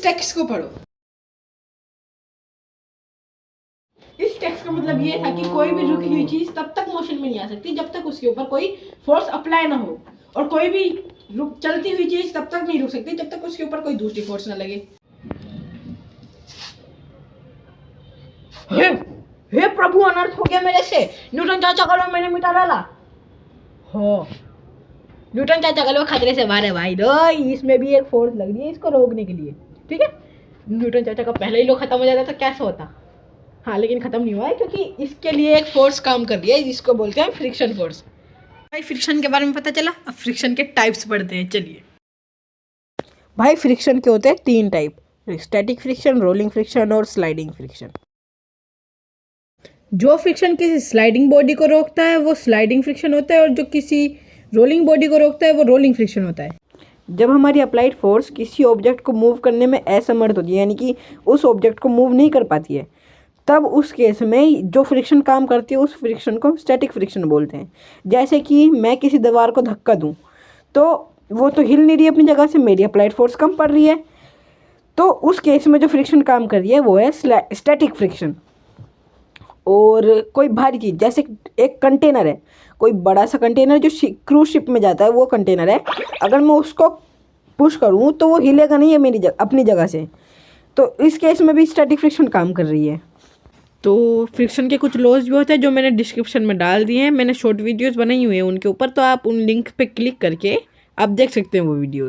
Text को पढ़ो। इस टेक्स्ट का मतलब ये था कि कोई भी रुकी हुई चीज तब तक मोशन में नहीं आ सकती जब तक उसके ऊपर कोई फोर्स अप्लाई ना हो, और कोई भी चलती हुई चीज तब तक नहीं रुक सकती जब तक उसके ऊपर कोई दूसरी फोर्स ना लगे। हे प्रभु, अनर्थ हो गया मेरे से। न्यूटन चाचा का लो मैंने मिटा डाला। हो, न्यूटन चाचा का लो खतरे से बाहर है भाई। दो इसमें भी एक फोर्स लग रही है इसको रोकने के लिए, ठीक है। न्यूटन चाचा का पहले ही लो खत्म हो जाता तो कैसे होता। हाँ, लेकिन खत्म नहीं हुआ है क्योंकि इसके लिए एक फोर्स काम कर रही है जिसको बोलते हैं फ्रिक्शन फोर्स। भाई फ्रिक्शन के बारे में पता चला। अब फ्रिक्शन के टाइप्स पढ़ते हैं, चलिए। भाई फ्रिक्शन के होते हैं 3 type, static friction, rolling friction और स्लाइडिंग फ्रिक्शन। जो फ्रिक्शन किसी स्लाइडिंग बॉडी को रोकता है वो स्लाइडिंग फ्रिक्शन होता है, और जो किसी रोलिंग बॉडी को रोकता है वो रोलिंग फ्रिक्शन होता है। जब हमारी अप्लाइड फोर्स किसी ऑब्जेक्ट को मूव करने में असमर्थ होती है, यानी कि उस ऑब्जेक्ट को मूव नहीं कर पाती है, तब उस केस में जो फ्रिक्शन काम करती है उस फ्रिक्शन को स्टैटिक फ्रिक्शन बोलते हैं। जैसे कि मैं किसी दीवार को धक्का दूं तो वो तो हिल नहीं रही अपनी जगह से, मेरी अप्लाइड फोर्स कम पड़ रही है, तो उस केस में जो फ्रिक्शन काम कर रही है वो है स्टैटिक फ्रिक्शन। और कोई भारी चीज़ जैसे एक कंटेनर है, कोई बड़ा सा कंटेनर जो क्रूज शिप में जाता है वो कंटेनर है, अगर मैं उसको पुश करूँ तो वो हिलेगा नहीं है मेरी अपनी जगह से, तो इस केस में भी स्टैटिक फ्रिक्शन काम कर रही है। तो फ्रिक्शन के कुछ लॉज भी होते हैं जो मैंने डिस्क्रिप्शन में डाल दिए हैं, मैंने शॉर्ट वीडियोस बनाई हुई हैं उनके ऊपर, तो आप उन लिंक पे क्लिक करके आप देख सकते हैं वो वीडियो।